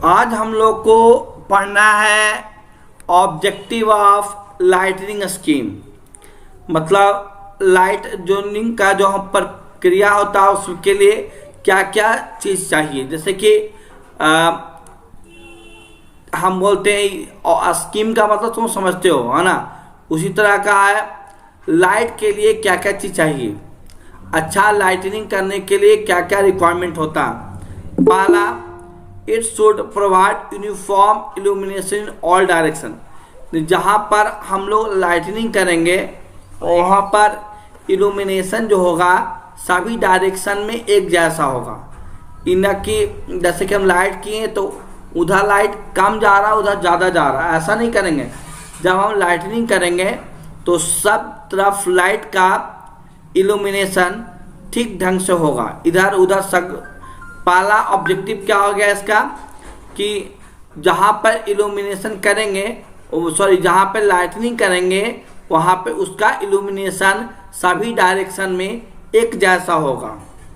आज हम लोग को पढ़ना है ऑब्जेक्टिव ऑफ लाइटनिंग स्कीम। मतलब लाइट जोनिंग का जो हम प्रक्रिया होता है उसके लिए क्या क्या चीज़ चाहिए। जैसे कि हम बोलते हैं स्कीम का मतलब तुम समझते हो, है ना। उसी तरह का है लाइट के लिए क्या क्या चीज़ चाहिए, अच्छा लाइटनिंग करने के लिए क्या क्या रिक्वायरमेंट होता है। पहला, it should provide uniform illumination in all direction. जहाँ पर हम लोग लाइटनिंग करेंगे वहाँ पर इल्यूमिनेशन जो होगा सभी डायरेक्शन में एक जैसा होगा। इना कि जैसे कि हम लाइट किए तो उधर लाइट कम जा रहा है उधर ज़्यादा जा रहा है, ऐसा नहीं करेंगे। जब हम लाइटनिंग करेंगे तो सब तरफ लाइट का इल्यूमिनेशन ठीक ढंग से होगा, इधर उधर सब। पहला ऑब्जेक्टिव क्या हो गया इसका कि जहाँ पर इल्यूमिनेशन करेंगे जहाँ पर लाइटनिंग करेंगे वहाँ पे उसका इल्यूमिनेशन सभी डायरेक्शन में एक जैसा होगा।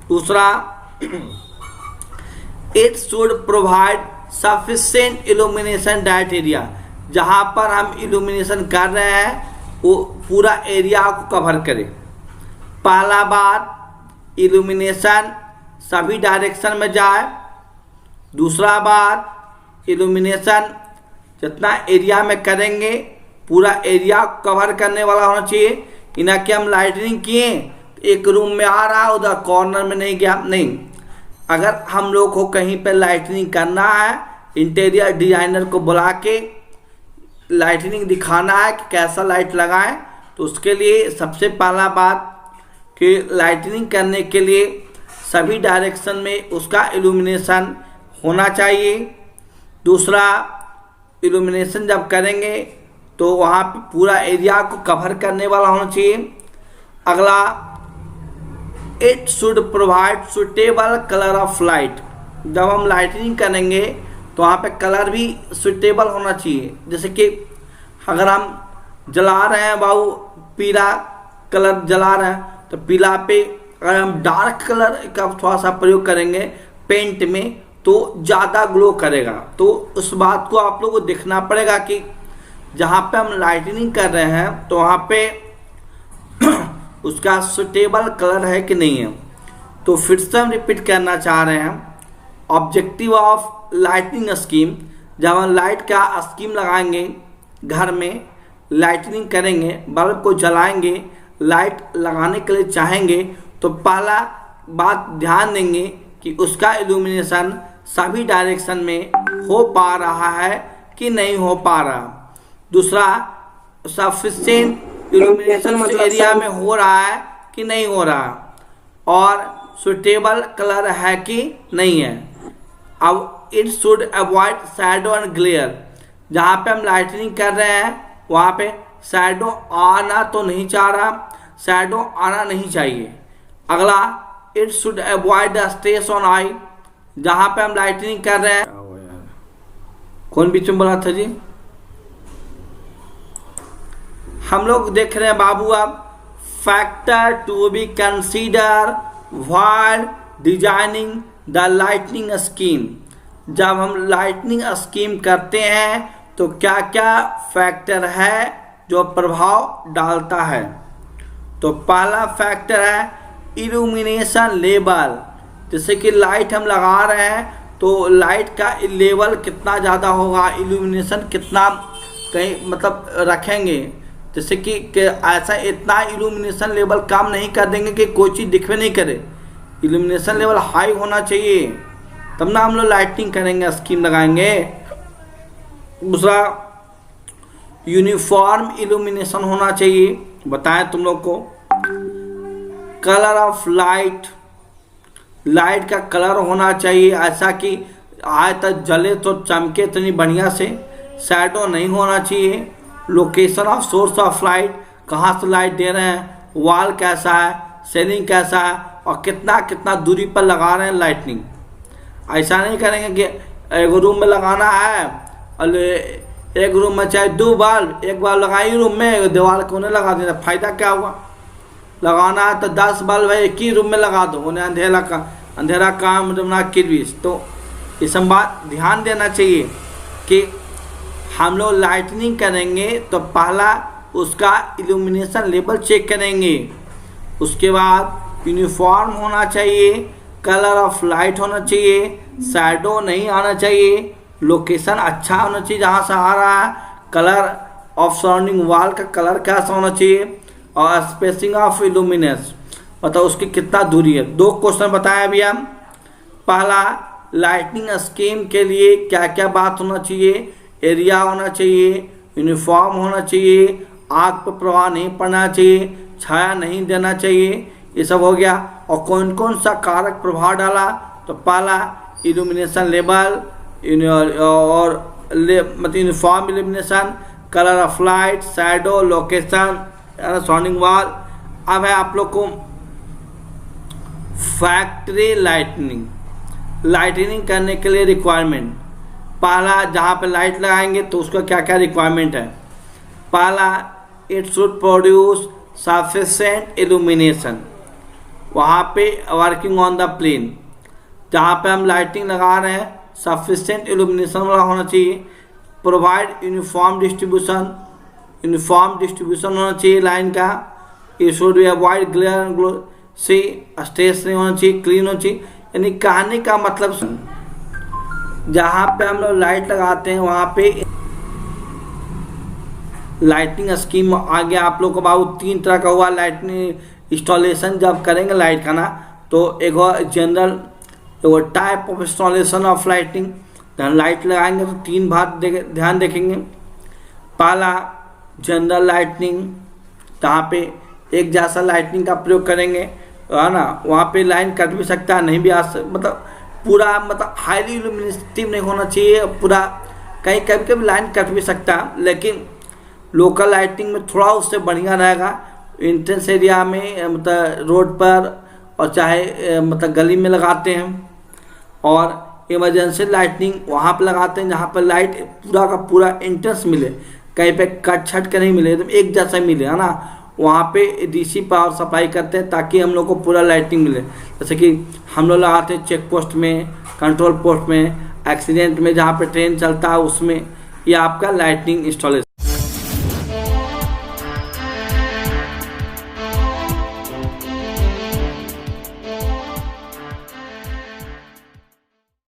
दूसरा, it should provide sufficient illumination that area. जहाँ पर हम इल्यूमिनेशन कर रहे हैं वो पूरा एरिया को कवर करे। पहला बात, इल्यूमिनेशन सभी डायरेक्शन में जाए। दूसरा बात, इल्यूमिनेशन जितना एरिया में करेंगे पूरा एरिया कवर करने वाला होना चाहिए। इना कि हम लाइटनिंग किए एक रूम में आ रहा उधर कॉर्नर में नहीं गया, नहीं। अगर हम लोग को कहीं पे लाइटनिंग करना है, इंटीरियर डिजाइनर को बुला के लाइटनिंग दिखाना है कि कैसा लाइट लगाएं, तो उसके लिए सबसे पहला बात कि लाइटनिंग करने के लिए सभी डायरेक्शन में उसका इल्यूमिनेशन होना चाहिए। दूसरा, इल्यूमिनेशन जब करेंगे तो वहाँ पे पूरा एरिया को कवर करने वाला होना चाहिए। अगला, it should provide suitable colour of light. जब हम लाइटनिंग करेंगे तो वहाँ पे कलर भी सुटेबल होना चाहिए। जैसे कि अगर हम जला रहे हैं बाबू पीला कलर जला रहे हैं तो पीला पे अगर हम डार्क कलर का थोड़ा सा प्रयोग करेंगे पेंट में तो ज़्यादा ग्लो करेगा। तो उस बात को आप लोगों को देखना पड़ेगा कि जहाँ पे हम लाइटनिंग कर रहे हैं तो वहाँ पे उसका सुटेबल कलर है कि नहीं है। तो फिर से हम रिपीट करना चाह रहे हैं, ऑब्जेक्टिव ऑफ लाइटनिंग स्कीम। जब हम लाइट का स्कीम लगाएंगे, घर में लाइटनिंग करेंगे, बल्ब को जलाएंगे, लाइट लगाने के लिए चाहेंगे तो पहला बात ध्यान देंगे कि उसका इल्यूमिनेशन सभी डायरेक्शन में हो पा रहा है कि नहीं हो पा रहा। दूसरा, सफिशिएंट इल्यूमिनेशन उस एरिया में हो रहा है कि नहीं हो रहा, और सुटेबल कलर है कि नहीं है। अब it should avoid shadow and glare. जहाँ पे हम लाइटनिंग कर रहे हैं वहाँ पे शैडो आना तो नहीं चाह रहा, शैडो आना नहीं चाहिए। अगला, it should avoid the stress on I. जहाँ पे हम लाइटनिंग कर रहे हैं, कौन बीच में बोला था जी? हम लोग देख रहे हैं बाबू अब factor to be consider while designing the lightning scheme. जब हम लाइटनिंग स्कीम करते हैं तो क्या क्या फैक्टर है जो प्रभाव डालता है। तो पहला फैक्टर है इल्यूमिनेशन लेवल। जैसे कि लाइट हम लगा रहे हैं तो लाइट का लेवल कितना ज़्यादा होगा, इल्यूमिनेशन कितना कहीं मतलब रखेंगे। जैसे कि ऐसा इतना इल्यूमिनेशन लेवल कम नहीं कर देंगे कि कोई चीज़ दिखवे नहीं करे। इल्यूमिनेशन लेवल हाई होना चाहिए तब ना हम लोग लाइटिंग करेंगे, स्कीम लगाएंगे। दूसरा, यूनिफॉर्म इल्यूमिनेशन होना चाहिए। बताएं तुम लोग को, कलर ऑफ लाइट, लाइट का कलर होना चाहिए ऐसा कि आज तक जले तो चमके इतनी बढ़िया से। शैडो नहीं होना चाहिए। Location of source of light, कहाँ से लाइट दे रहे हैं, वॉल कैसा है, सीलिंग कैसा है और कितना कितना दूरी पर लगा रहे हैं लाइटनिंग। ऐसा नहीं करेंगे कि एक रूम में लगाना है और एक रूम में चाहे 2 बल्ब, एक बल्ब लगाई रूम में, दीवार कोने लगा देना, फायदा क्या हुआ। लगाना है तो 10 बल्ब है एक ही रूम में लगा दो, उन्हें अंधेरा काम ना किरविस। तो ये सब बात ध्यान देना चाहिए कि हम लोग लाइटनिंग करेंगे तो पहला उसका इल्यूमिनेशन लेवल चेक करेंगे, उसके बाद यूनिफॉर्म होना चाहिए, कलर ऑफ लाइट होना चाहिए, शैडो नहीं आना चाहिए, लोकेशन अच्छा होना चाहिए जहाँ से आ रहा है, कलर ऑफ सराउंडिंग वॉल का कलर कैसा होना चाहिए, और स्पेसिंग ऑफ इल्यूमिनेस मतलब उसकी कितना दूरी है। 2 क्वेश्चन बताया अभी हम। पहला लाइटनिंग स्कीम के लिए क्या क्या बात होना चाहिए, एरिया होना चाहिए, यूनिफॉर्म होना चाहिए, आग पर प्रभाव नहीं पड़ना चाहिए, छाया नहीं देना चाहिए, ये सब हो गया। और कौन कौन सा कारक प्रभाव डाला, तो पहला इल्यूमिनेशन लेवल और मतलब uniform illumination, colour of light, shadow, location, surrounding wall. अब है आप लोग को फैक्ट्री लाइटनिंग करने के लिए रिक्वायरमेंट। पहला जहाँ पे लाइट लगाएंगे तो उसका क्या क्या रिक्वायरमेंट है। पहला it should produce sufficient illumination, वहाँ पे वर्किंग ऑन द प्लेन जहाँ पे हम लाइटिंग लगा रहे हैं सफिशिएंट इल्यूमिनेशन वाला होना चाहिए। प्रोवाइड यूनिफॉर्म डिस्ट्रीब्यूशन होना चाहिए लाइन का। It should be avoid glare से स्ट्रेस नहीं होना चाहिए, क्लीन होना चाहिए। यानी कहने का मतलब जहाँ पे हम लोग लाइट लगाते हैं वहाँ पे लाइटिंग स्कीम आ गया आप लोग को बाबू। 3 तरह का हुआ लाइटिंग इंस्टॉलेशन जब करेंगे लाइट का ना, तो एक general type of installation of lighting. Light लगाएंगे तो 3 बात ध्यान देखेंगे। पहला जनरल लाइटनिंग, जहाँ पे एक जैसा लाइटनिंग का प्रयोग करेंगे है ना, वहाँ पे लाइन कट भी सकता है, नहीं भी मतलब पूरा मतलब हाईली इल्यूमिनेटिव नहीं होना चाहिए पूरा, कहीं कभी कभी लाइन कट भी सकता है, लेकिन लोकल लाइटिंग में थोड़ा उससे बढ़िया रहेगा। इंटेंस एरिया में मतलब रोड पर और चाहे मतलब गली में लगाते हैं, और इमरजेंसी लाइटनिंग वहाँ पर लगाते हैं जहाँ पर लाइट पूरा का पूरा इंटेंस मिले, कहीं पे कट छट के नहीं मिले, एकदम एक जैसा मिले है ना, वहाँ पे डीसी पावर सप्लाई करते हैं ताकि हम लोग को पूरा लाइटिंग मिले। जैसे कि हम लोग लगाते हैं चेक पोस्ट में, कंट्रोल पोस्ट में, एक्सीडेंट में, जहाँ पे ट्रेन चलता है उसमें, ये आपका लाइटिंग इंस्टॉलेशन।